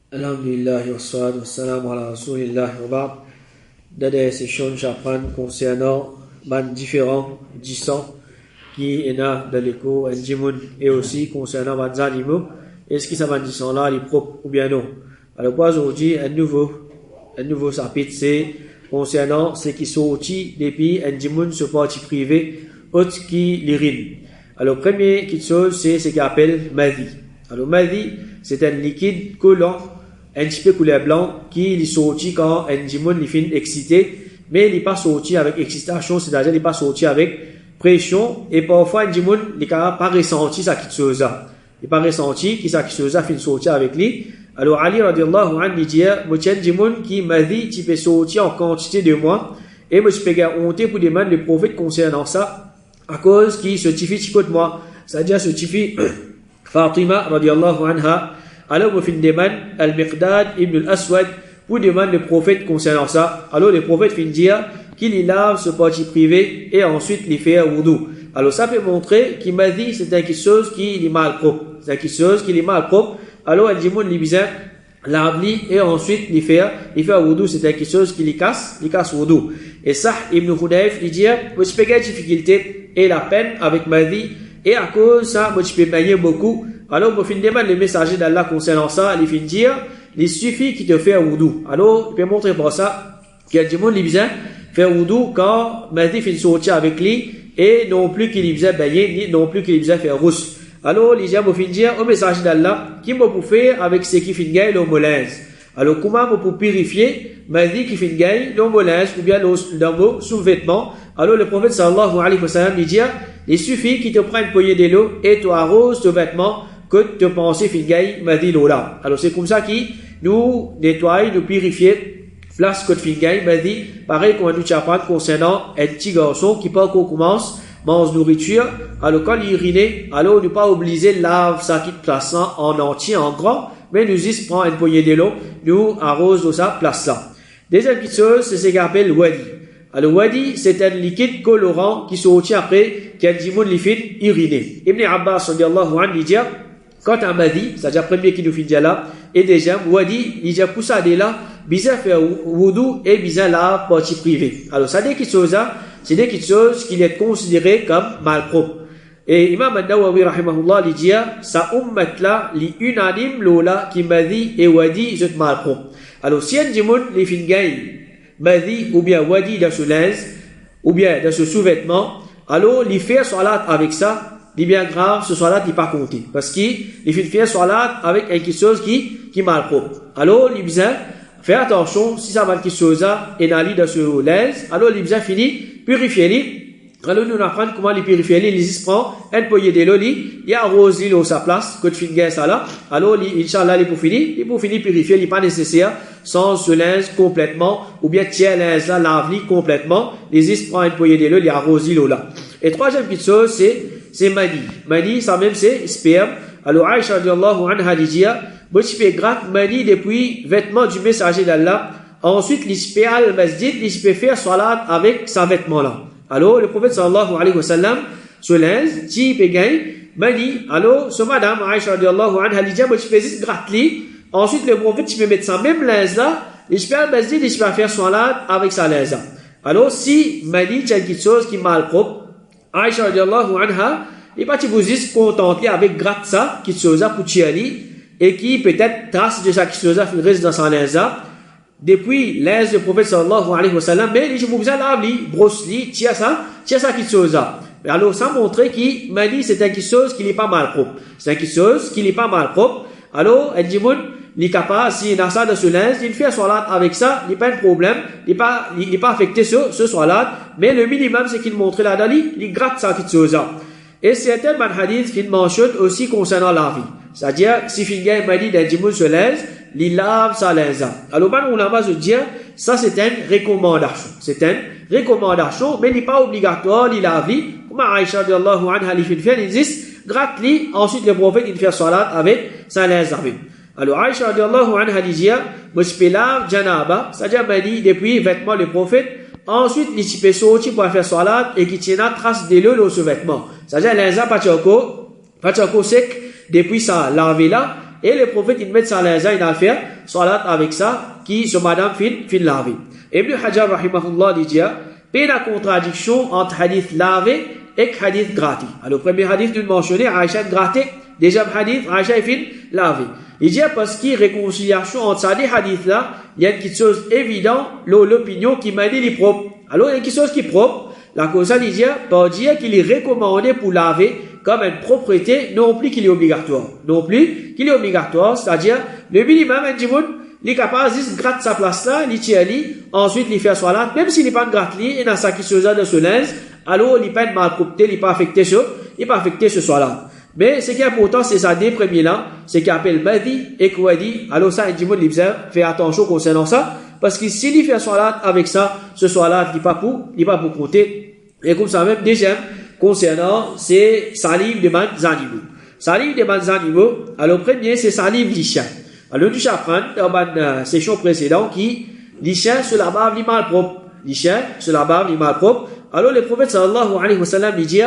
Alhamdulillah wa salatu wa salam ala rasulillah wa ba'd. Dans des sessions j'apprends concernant différents dissons qui est là dans les cours et aussi concernant les animaux. Est-ce que ça va dire là les propres ou bien non? Alors pour aujourd'hui un nouveau chapitre c'est concernant ce qui sortit depuis un djimoun sur partie privée autre qui l'urine. Alors premier chose c'est ce qu'on appelle madhi. Alors madhi c'est un liquide collant un petit peu couleur blanc qui est sorti quand un djimoun il finit excité, mais il n'est pas sorti avec excitation, c'est-à-dire il n'est pas sorti avec pression, et parfois un djimoun il n'a pas ressenti ça qui chose là. Il n'a pas ressenti qui ça qui chose là finit sortir avec lui. Alors Ali radiallahu anhu dit moi tiens djimoun qui m'a dit tu peux sortir en quantité de moi, et moi je peux honte pour demander le prophète concernant ça, à cause qui se tifie de moi, c'est-à-dire se tifie Fatima radiallahu anha. Alors, vous finissez demande Al-Miqdad ibn al-Aswad pour demander le prophète concernant ça. Alors, le prophète finit dire qu'il lave ce parti privé et ensuite il fait un wudu. Alors, ça peut montrer qu'il m'a dit c'est quelque chose qui est mal propre. C'est quelque chose qui est mal propre. Alors, il dit mon libizin lave et ensuite il fait un wudu. C'est quelque chose qui il casse wudu. Et ça, Ibn Khudayf, il dit, moi je peux gagner difficulté et la peine avec ma vie. Et à cause ça, moi je peux gagner beaucoup. Alors, pour finir le messager d'Allah concernant ça, il finit dire, il suffit qu'il te fait un wudu. Alors, il peut montrer pour ça, qu'il y a du monde qui vient faire wudu quand Mahdi finit sortir avec lui, et non plus qu'il vient bailler, ni non plus qu'il vient faire rousse. Alors, il vient pour finir dire, au messager d'Allah, qui m'a pour faire avec ce qui finit gagner l'homolèse. Alors, comment pour purifier Mahdi qui finit gagner l'homolèse, ou bien le sous-vêtement. Alors, le prophète sallallahu alayhi wa sallam, il dit, il suffit qu'il te prenne une poignée de l'eau, et tu arroses ce vêtement, que te penser filgaï madi lola. Alors c'est comme ça qui nous nettoie, nous purifie place que filgaï madi. Pareil qu'on nous apprend concernant un petit garçon qui pas qu'on commence mange nourriture. Alors quand il urine, alors nous pas obligé lave ça qui place en entier en grand, mais nous juste prend une poignée de l'eau, nous arrose de ça place là. Deuxième petite chose, c'est ce qu'on appelle wadi. Alors wadi c'est un liquide colorant qui sortit après qu'il y a du monde li fait uriner. Ibn Abbas radiyallahu anhu dit quand on m'a dit, c'est-à-dire premier qui nous fait dire là, et déjà, wadi, il a poussé à là, bizarre faire wudu et bizarre la partie privée. Alors, ça, c'est des choses qui est considérées comme malpropres. Et Imam al-Nawawi, rahimahullah, il dit, ça ummat là, li unanime, lola, qui m'a dit, et wadi, c'est malpropre. Alors, si un djimoun, les fingaï, m'a dit, ou bien wadi dans ce linge, ou bien dans ce sous-vêtement, alors, il fait salat avec ça, il est bien grave, ce salat n'est pas compté. Parce qu'il fait faire salat avec quelque chose qui est mal propre. Alors, il vient faire attention, si ça va quelque chose là, et n'ali dans ce linge, alors il vient finir, purifier lui. Alors, nous apprenons comment les purifier lui, il prend un poignet de l'eau, il arrose l'eau à sa place, que tu finis ça là. Alors, Inch'Allah, il pour finir purifier, il n'est pas nécessaire, sans ce linge complètement, ou bien tiens linge là, lave-lui complètement, il prend un poignet de l'eau, il arrose l'eau là. Et troisième petite chose, c'est mani. Mani, ça même c'est sperme. Alors, Aïcha radiallahu anha dit, moi je peux gratte mani depuis vêtement du messager d'Allah. Ensuite, il peut aller au masjid, il peut faire salat avec sa vêtement là. Alors, le prophète sallallahu alayhi wa sallam, ce linge, si il peut gagner mani. Alors, ce madame, Aïcha radiallahu anha dit, moi je peux juste gratte lui. Ensuite, le prophète, il peut mettre sa même linge là, il peut aller au masjid, il peut faire salat avec sa linge là. Alors, si mani, c'est quelque chose qui est mal propre, Aïcha radiallahu anha, il pas vous juste contenter avec gratte ça, qui chose pour tirer, et qui peut-être trace de ça qui chose reste dans sa linge. Depuis l'aise du prophète sallallahu alayhi wa sallam, mais il vous a lavé, brosse li, tire ça qui chose. Alors, ça montre qu'il m'a dit c'est quelque chose qui n'est pas mal propre. C'est quelque chose qui n'est pas mal propre. Alors, elle dit, il est capable, si il a ça dans ce linge, il fait salat avec ça, il n'y a pas de problème, il n'est pas affecté sur ce salat, mais le minimum, c'est qu'il montre là-dedans, il gratte ça qui chose. Et c'est un hadith qui mentionne aussi concernant la vie. C'est-à-dire, si Finga m'a dit d'un djimoun se linge, il lave sa linge. Alors, on va se dire, ça c'est une recommandation. C'est une recommandation, mais il n'est pas obligatoire, il lave li. Comme Aïcha radiallahu anha, il fait, il dit, gratte li, ensuite le prophète, il fait salat avec sa linge. Alors, Aïcha radiallahu anha dit, moi je peux lave janaba, c'est-à-dire, m'a dit, depuis vêtement le prophète, ensuite, il peut sortir pour faire salat et qui tient la trace de l'eau dans ce vêtement. C'est-à-dire, l'inza pas encore sec, depuis ça lavé là, et le prophète il met ça à l'insa, il a fait salat avec ça, qui sur madame fin laver. Ibn Hajar rahimahullah dit, il y a une contradiction entre hadith lavé et hadith gratté. Alors, le premier hadith nous mentionné, Aïcha gratté, deuxième hadith, Aïcha fin lavé. Il dit parce qu'il y a une réconciliation entre ces deux hadiths-là, il y a une petite chose évidente, l'opinion qui m'a dit les propres. Alors, il y a une chose qui est propre, la cause il dit, pour dire qu'il est recommandé pour laver comme une propriété, non plus qu'il est obligatoire. Non plus qu'il est obligatoire, c'est-à-dire, le minimum, il est capable de gratter sa place là, il tire ensuite il fait salat, même s'il n'est pas de gratte il n'a sa qui se de ce linge, alors il n'est pas mal coupé, il n'est pas affecté ce salat. Mais ce qui est important, c'est ça, des premiers là, c'est qu'il appelle Madi et Kouadi, alors ça, il fait attention concernant ça, parce que s'il fait salat avec ça, ce salat, il n'est pas pour compter. Et comme ça même, deuxième, concernant, c'est salive de bans animaux. Salive de bans animaux, alors premier, c'est salive du chien. Alors, nous apprenons dans la session précédente les chiens se la bave les mal propres. Les chiens se la bave les mal propres. Alors, le prophète sallallahu alayhi wa sallam dit,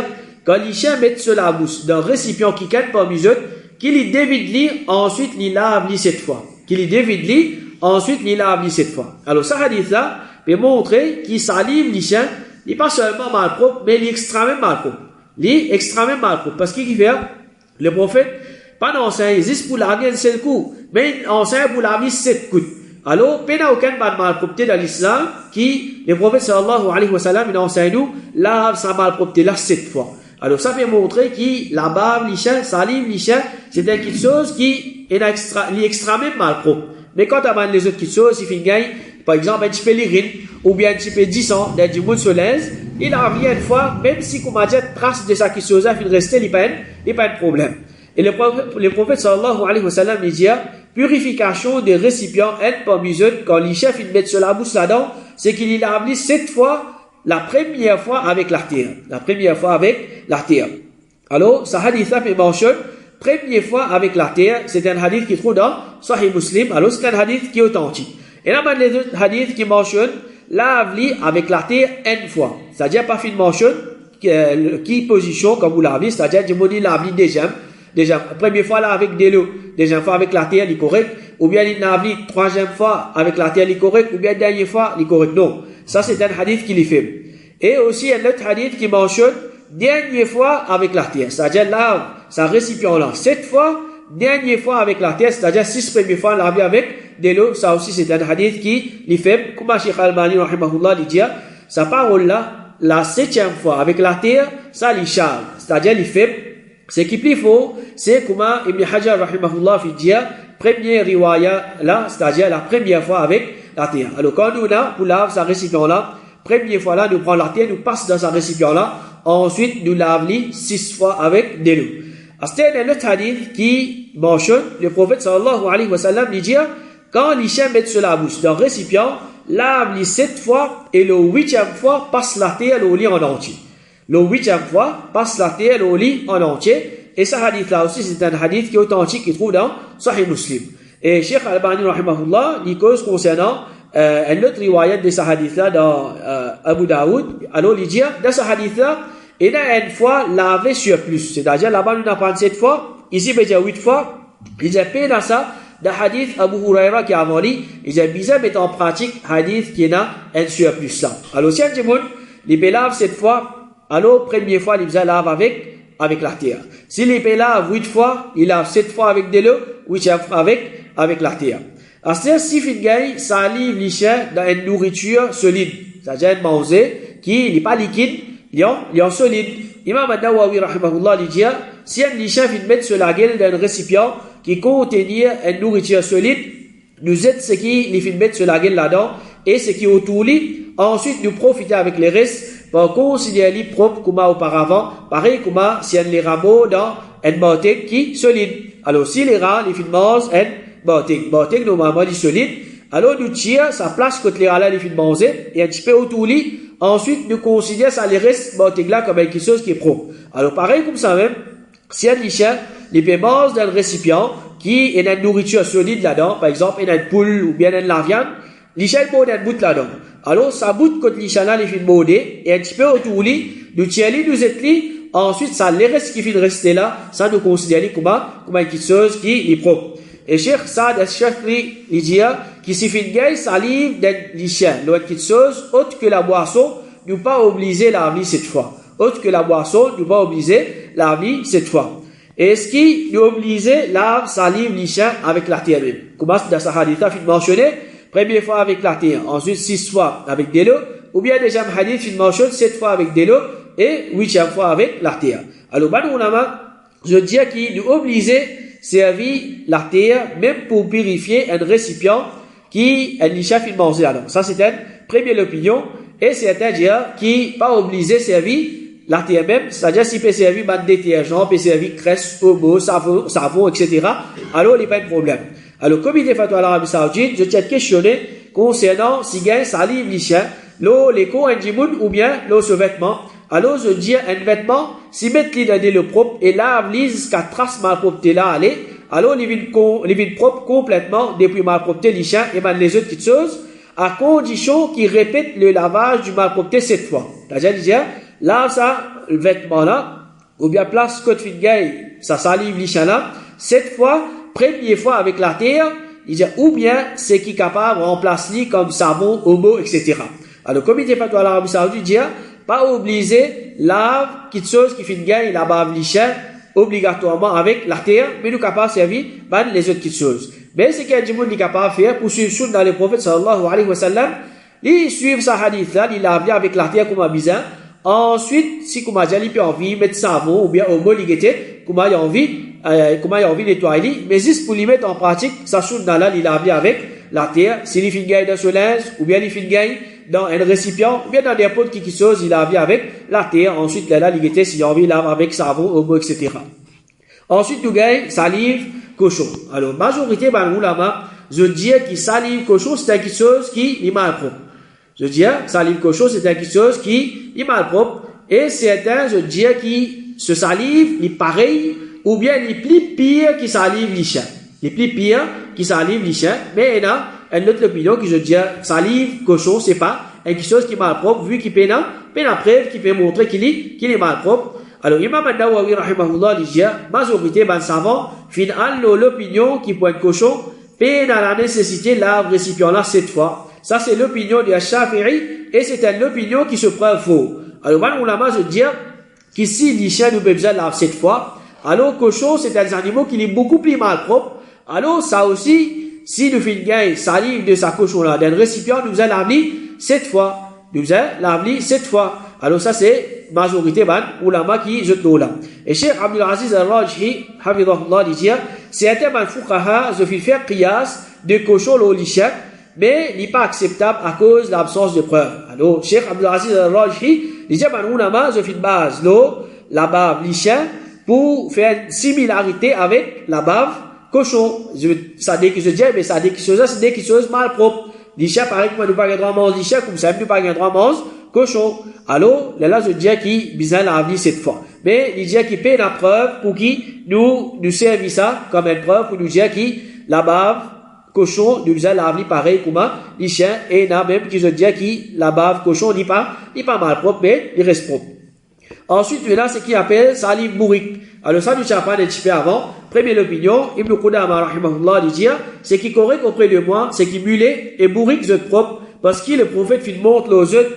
quand les chiens mettent sur la bouche d'un récipient qui cadre parmi eux, qu'il y dévide ensuite il lave cette fois. Qu'il y dévide ensuite il lave cette fois. Alors, ce hadith-là peut montrer qu'il salive les chiens, il n'est pas seulement mal propre, mais il est extrêmement mal propre. Il est extrêmement mal propre. Parce qu'il fait, le prophète, pas d'enseigne, il existe pour laver un seul coup, mais il enseigne pour laver 7 coups. Alors, il n'y a aucun malpropreté dans l'islam qui, le prophète sallallahu alayhi wa sallam, il enseigne nous, lave sa malpropreté là 7 fois. Alors, ça peut montrer que la bave, les chiens, salive, les chiens, c'est quelque chose qui est extrêmement malpropre. Mais quand on a les autres choses, il fait gagner, par exemple, un petit peu l'urine, ou bien un petit peu 10 ans, d'un du monde sur l'aise, il a envie une fois, même si, comme on a dit, trace de ça qui chose, il reste, il n'y a pas de problème. Et le prophète sallallahu alayhi wa sallam dit, purification des récipients aide parmi eux, quand les chefs ils mettent sur la bouche là-dedans, c'est qu'il y a 7 fois, la première fois avec l'artère. La première fois avec l'artère. Alors, ce hadith-là fait mention, première fois avec l'artère, c'est un hadith qui trouve dans Sahih Muslim, alors c'est un hadith qui est authentique. Et là, les autres hadiths qui mentionnent, lave-li avec l'artère une fois. C'est-à-dire, pas fait mention, qui position, comme vous l'avez, c'est-à-dire, du mot lave-li déjà, première fois là avec de l'eau, deuxième fois avec la terre, il est correct, ou bien il n'a vu troisième fois avec la terre, il est correct, ou bien dernière fois, il est correct. Non. Ça, c'est un hadith qui les fait. Et aussi, un autre hadith qui mentionne, dernière fois avec la terre, c'est-à-dire là, ça récipient là, 7 fois, dernière fois avec la terre, c'est-à-dire 6 premières fois, lavé avec de l'eau, ça aussi, c'est un hadith qui les fait, comme Cheikh Al-Albani, rahimahullah, il dit, sa parole là, la 7e fois avec la terre, ça les charge, c'est-à-dire les fait. Ce qui est plus faux, c'est comment Ibn Hajar rahimahullah fait dire, première riwaya là, c'est-à-dire la première fois avec la terre. Alors quand nous là, pour laver sa récipient là, première fois là, nous prenons la terre, nous passons dans sa récipient là, ensuite nous lavons 6 fois avec de l'eau. C'est un autre hadith qui mentionne, le prophète sallallahu alayhi wa sallam dit, quand les chiens mettent sur la bouche d'un récipient, lave-les 7 fois et le 8e fois passe la terre au lit en entier. Le 8e fois, passe la terre au lit en entier. Et ce hadith-là aussi, c'est un hadith qui est authentique, qui trouve dans Sahih Muslim. Et Cheikh Al-Albani, rahimahullah, il cause concernant un autre riwayat de ce hadith-là dans Abu Daoud. Alors, il dit, dans ce hadith-là, il y a une fois lavé sur plus. C'est-à-dire, là-bas, nous avons 7 fois. Ici, il y a 8 fois. Il y a peu dans ça, dans hadith Abu Huraira qui a avant lui, il y a bizarre mettre en pratique hadith qui a un surplus là. Alors, si un petit monde, il peut laver 7 fois, alors, première fois, il lave avec la terre. S'il est lave 8 fois, il lave 7 fois avec de l'eau, 8e fois avec la terre. C'est-à-dire, si il gagne, ça livre les chiens dans une nourriture solide. C'est-à-dire, une manger qui n'est pas liquide, il est solide. Imam An-Nawawi, rahimahullah, il dit, si un chien met sur la gueule d'un récipient qui contient une nourriture solide, nous aide ce qui les met sur la gueule là-dedans, et ce qui est autour lui, ensuite nous profiter avec les restes, pour considérer les propres comme auparavant, pareil comme si on les rameaux dans une bouteille qui est solide. Alors si les rats, les filles mangent une bouteille normalement est solide, alors nous tirons sa place côté les rats là, les filles mangent, et un petit peu autour lui, ensuite nous considérons ça les restes bouteille là comme quelque chose qui est propre. Alors pareil comme ça même, si un chien, les peut manger dans le récipient, qui est une nourriture solide là-dedans, par exemple une poule ou bien une la viande, les chiens peuvent une bout là-dedans. Alors, ça bout quand les chiens là, les filles modés, et un petit peu autour lui, nous tirons nous êtes ensuite ça les restes qui finissent rester là, ça nous considère comme quelque chose qui est propre. Et Cheikh Saad al-Shafri, il dit, qui s'y fait une salive d'un lichin, l'autre qui chose, autre que la boisson, nous pas obliger la vie cette fois. Autre que la boisson, nous pas obliger la vie cette fois. Et ce qui nous obligeait la salive lichin avec la terre même. Comment dans sa hadith, il mentionné, première fois avec la terre, ensuite 6 fois avec de l'eau, ou bien déjà hadith, il mentionne 7 fois avec de l'eau, et 8e fois avec la terre. Alors, je dis qu'il nous obligeait servir la terre, même pour purifier un récipient qui est lichin fait manger. Alors, ça c'est une première opinion, et c'est un dire qui pas obligé servir la terre même, c'est-à-dire s'il peut servir de détergent, peut servir cresse, omo, savon, etc. Alors, il n'y a pas de problème. Alors, comité fatwa l'Arabie Saoudite, je tiens à questionner concernant si gain salive lichin, l'eau, l'éco, un djimoun, ou bien l'eau ce vêtement. Alors, je dis un vêtement, si mettre l'idée le propre, et lave-li jusqu'à trace malpropreté là, allez, alors, il vient propre complètement, depuis malpropreté lichin, et ben les autres petites choses, à condition qu'il répète le lavage du malpropreté 7 fois. C'est-à-dire, lave ça, le vêtement là, ou bien place côte fingay, ça salive lichin là, 7 fois, première fois avec la terre, il dit, ou bien, c'est qui est capable de remplacer comme savon, omo, etc. Alors, le comité fatwa l'Arabie Saoudite dit, pas obligé, lave, quelque chose qui fait une gagne, la bave lichin, obligatoirement avec la terre, mais nous capable de servir, les autres petites choses. Mais c'est qu'un djimoun n'est capable de faire, pour suivre dans le prophète sallallahu alayhi wa sallam, il suit sa hadith là, il lave bien avec la terre comme un bizarre. Ensuite, si comme il peut envie mettre savon, ou bien au mot ligété, comme il a envie nettoyer, mais juste pour lui mettre en pratique, ça suit dans là, il lave bien avec la terre, s'il fait une gagne dans ce linge, ou bien il fait une gagne dans un récipient, ou bien dans des potes qui chose, il lave bien avec la terre, ensuite là, il était, s'il a envie, il lave avec savon, omo, etc. Ensuite, nous gagne salive, cochon. Alors, majorité, ulama, je dis que salive, cochon, c'est quelque chose qui est mal propre. Je dis, salive, cochon, c'est quelque chose qui est mal propre. Et certains, je dis que ce salive, est pareil, ou bien il est plus pire que salive lichin. Il est plus pire que salive lichin, mais il y a une autre opinion que je dis, salive, cochon, c'est pas quelque chose qui est mal propre, vu qu'il peut la preuve, qui peut montrer qu'il est mal propre. Alors, Imam al-Nawawi, rahimahullah, il dit, majorité, savant, finalement, l'opinion qui pointe cochon, peut dans la nécessité de laver récipient là 7 fois. Ça, c'est l'opinion de Shafi'i, et c'est une opinion qui se preuve faux. Alors, ulama, je dis, qu'ici, lichin, nous peut besoin de laver 7 fois. Alors, cochon, c'est un animal qui est beaucoup plus mal propre. Alors, ça aussi, si nous faisons salive de sa cochon là, d'un récipient, nous allons laver 7 fois. Nous allons laver 7 fois. Alors, ça, c'est majorité, ulama qui jette l'eau là. Et Cheikh Abdul Aziz al-Rajhi, hafidhahullah, dit, c'est un thème al-fuqaha, je fais faire qiyas de cochon au lichin, mais il n'est pas acceptable à cause de l'absence de preuve. Alors, Cheikh Abdul Aziz al-Rajhi, il dit, ulama, je fais de base l'eau, la bave lichin, pour faire une similarité avec la bave cochon. Ça dit que je dis, mais ça dit que c'est des choses mal propres. Lichin, pareil, que nous pas droit à manger lichin, comme ça, nous pas droit à manger cochon. Alors, là, je dis qu'il besoin la vie cette fois. Mais, il dit qu'il paye la preuve pour qu'il nous servi ça comme une preuve pour nous dire qu'il la bave cochon, nous besoin la vie pareil comme lichin, et là, même qu'il se dit qu'il la bave cochon n'est pas mal propre, mais il reste propre. Ensuite, là, c'est qu'il appelle salive bourrique. Alors, ça, nous avons parlé un petit peu avant. Première opinion, Ibn Qudama, rahimahullah, dit, c'est qui correct auprès de moi, c'est qui mulet et bourrique, je propre, parce que le prophète fit montre aux autres,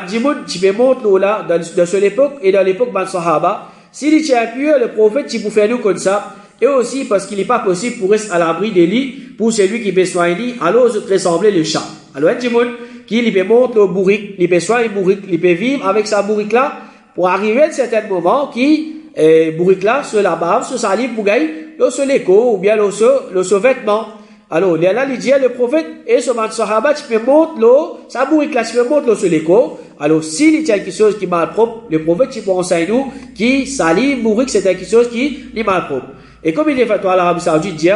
dimoun, tu peux montre là, dans cette époque, et dans l'époque, sahaba. S'il est impur, le prophète, tu peux faire nous comme ça. Et aussi, parce qu'il n'est pas possible pour rester à l'abri des lits, pour celui qui peut soigner, alors, je te ressembler le chat. Alors, un dimoun, qui peut montre le bourrique, il peut soigner bourrique, il peut vivre avec sa bourrique là, pour arriver à un certain moment qui, bourrique là, sur la bave, sur salive, pour gagner, sur l'écho, ou bien sur vêtement. Alors, là, il dit, le prophète, et ce man sahaba, tu peux monter l'eau, sa bourrique là, tu peux monter l'eau sur l'écho. Alors, s'il y a quelque chose qui est mal propre, le prophète, tu peux enseigner nous, qui salive, bourrique, c'est quelque chose qui est mal propre. Et comme il est fait à l'Arabie Saoudite, dit,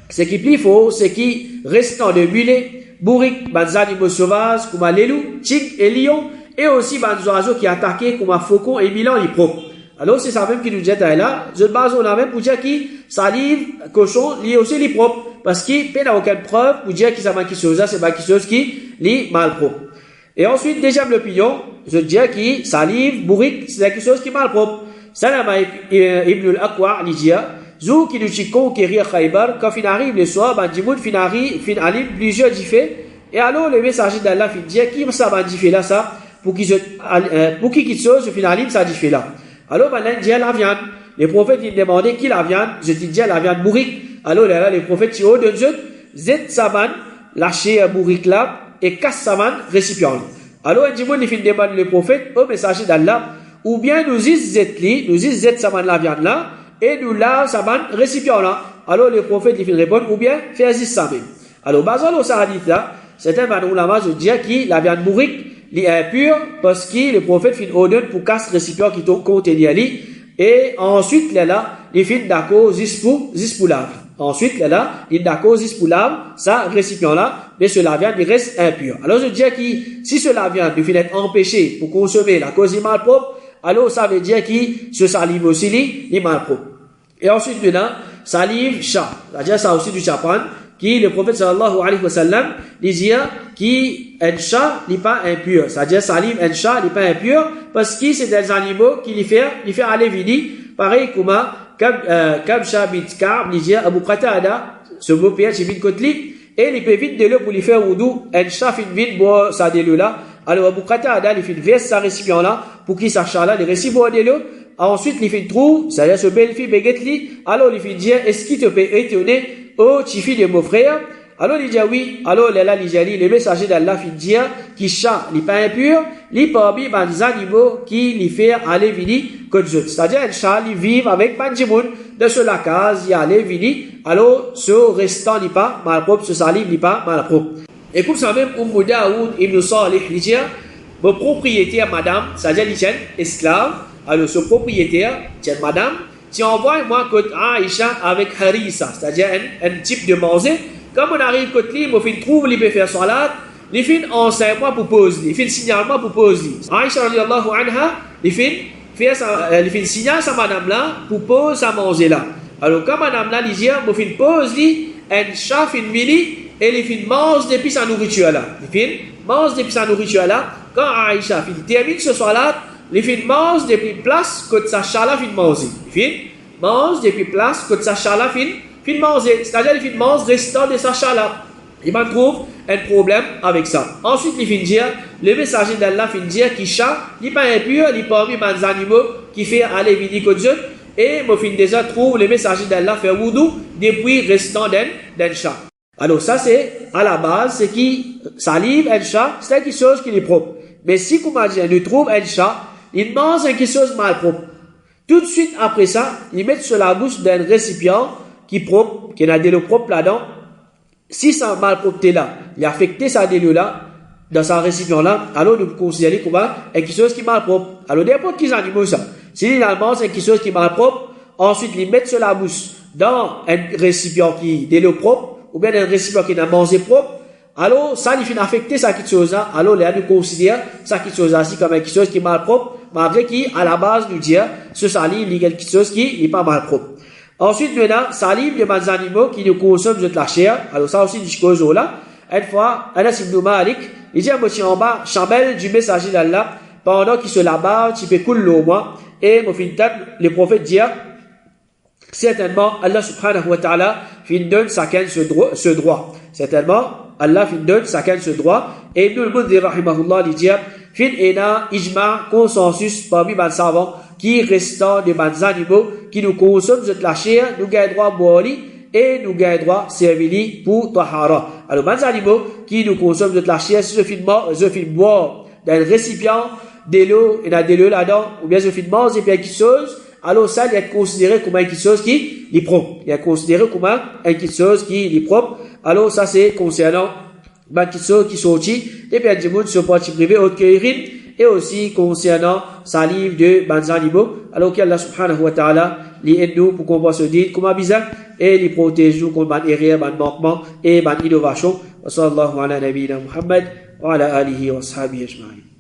ce qui est plus faux, c'est qui restant de mulet, bourrique, des animaux sauvages, comme les loups, tigres et lions, et aussi des oiseaux qui attaquent comme un faucon et milan, il est propre. Alors, c'est ça même qui nous dit là, je base on a même pour dire qui salive, cochon, lui aussi, il est propre. Parce qu'il n'a aucune preuve pour dire qu'il s'est quelque chose, c'est quelque chose qui est mal propre. Et ensuite, deuxième l'opinion, je dis qui salive, bourrique, c'est quelque chose qui est mal propre. Salama ibn al-Aqwa, il dit, Zou qui nous conquérir Khaybar, quand fin arrive le soir, bandimoun fin alim plusieurs diffés, et alors le messager d'Allah fin dit, qui ça bandifé là, ça, pour qui quitte chose, fin alim, ça diffé là. Alors, maintenant, dit la viande. Les prophètes, ils demandaient qui la viande, je dis, la viande bourrique. Alors, là, les prophètes, ils ont donné, zet saban, lâcher bourrique là, et casse saban, récipient. Alors, un dimon, il fin demande le prophète, au messager d'Allah, ou bien nous is zet saban la viande là, et nous la saban, récipient là. Alors, le prophète, il fin répondre, ou bien, faire zis saban. Alors, basant au hadith là, certains ulama se disent que la viande bourrique, il est impur, parce que le prophète fin ordonne pour casse récipient qui contient ali, et ensuite, là, il fin d'accord, zispoulav. Ensuite, là, il d'accord, zispoulav, ça, récipient là, mais cela viande, il reste impur. Alors, je dis que si cela viande, il finit être empêché pour consommer la cause du mal propre, alors ça veut dire que ce salive aussi, il est mal propre. Et ensuite, maintenant, salive, chat. C'est-à-dire, ça aussi du chapan, qui, le prophète sallallahu alayhi wa sallam, disait un chat n'est pas impur. C'est-à-dire, salive, un chat n'est pas impur, parce que c'est des animaux qui lui fait aller vidi. Pareil, comme chat bint Ka'b, disait Abu Qatada, ce beau père, c'est vite kotli, et il peut vite de l'eau pour lui faire wudu, un chat fait vite boire sa de l'eau là. Alors, Abu Qatada, il fait verse sa récipient là, pour qu'il sa chat là, il récipient boire de l'eau. Ensuite, il fait trou, c'est-à-dire ce belle fille béguetli. Alors, il fait dire, est-ce qu'il te peut étonner, oh, tifi de mon frère? Alors, il dit oui. Alors, là, il dit, le messager d'Allah fait dire, qui chat, il n'est pas impur, il parmi les animaux qui lui fait aller vini, comme je. C'est-à-dire, un chat, il vit avec Banjimoun, de ce la case, il allait vini. Alors, ce restant n'est pas malpropre, ce salive n'est pas malpropre. Et comme ça même, Daoud ibn Salih, il dit, mon propriétaire, madame, c'est-à-dire, il tient esclave. Alors, ce propriétaire, tiens, madame, tu envoies moi côté Aïcha avec Harissa, c'est-à-dire un type de manger. Comme on arrive côté lui, il trouve, il peut faire salade, il fait enseignement pour poser, il fait signalement pour poser. Aïcha radiallahu anha, il fait signal sa madame là pour poser sa manger là. Alors, comme madame là, il dit, il fait pose un chat, il mini, et il fait mange depuis sa nourriture là. Il fait mange depuis sa nourriture là. Quand Aïcha termine ce salade, il fait mange depuis place que sa chala fin manger. Il fait mange depuis place que sa chala fin manger. C'est-à-dire il fait mange restant de sa chala. Il va trouve un problème avec ça. Ensuite il fait dire le messager d'Allah fait dire qu'il chat n'est pas impur, il parmi les animaux qui fait aller venir comme Dieu. Et moi fin déjà trouve le messager d'Allah fait wudu depuis restant d'un chat. Alors ça c'est à la base c'est qui salive un chat, c'est quelque chose qui est propre. Mais si comme on dit, trouve un chat, il mange quelque chose mal propre. Tout de suite après ça, il met sur la bouche d'un récipient qui est propre, qui a de l'eau propre là-dedans. Si ça malpropreté là, il a affecté sa délo là, dans sa récipient là, alors nous considérons comme quelque chose qui est mal propre. Alors n'importe qui animaux ça. S'il mange quelque chose qui est mal propre, ensuite il met sur la bouche dans un récipient qui est de l'eau propre, ou bien un récipient qui a mangé propre, alors ça il fait affecter ça quelque chose là, alors là nous considérons ça quelque chose ainsi comme quelque chose qui est mal propre, malgré qu'à la base nous dit ce salive il y a quelque chose qui n'est pas mal propre. Ensuite maintenant salive de des animaux qui nous consomment de la chair, alors ça aussi du cause là. Une fois Anas ibn Malik il dit à monsieur en bas chamelle du messager d'Allah pendant qu'il se lave tu peux couler l'eau moi et mon fin le prophète dit certainement Allah subhanahu wa ta'ala fin donne chacun ce droit. Certainement Allah fin donne chacun ce droit. Et Ibn al-Mundhir rahimahullah dit fin ena ijma consensus parmi les savants qui restant de les animaux qui nous consomment de la chair, nous gagnons droit boire et nous gagnons droit servir pour tahara. Alors les animaux qui nous consomment de la chair, si je fais boire dans un récipient de l'eau et dans de l'eau là-dedans, ou bien je fais manger quelque chose, alors ça il est considéré comme quelque chose qui est propre. Il est considéré comme quelque chose qui est propre. Alors ça c'est concernant quelque chose qui sortit et bien du monde sur partie privée autre que urine et aussi concernant salive de les animaux. Alors qu'Allah subhanahu wa ta'ala les aide nous pour qu'on puisse se dire comment bizarre et les protège nous contre les erreurs, les manquements et les innovations. Wa sallallahu ala nabiyyina Muhammad wa ala alihi wa sahbihi ajma'in.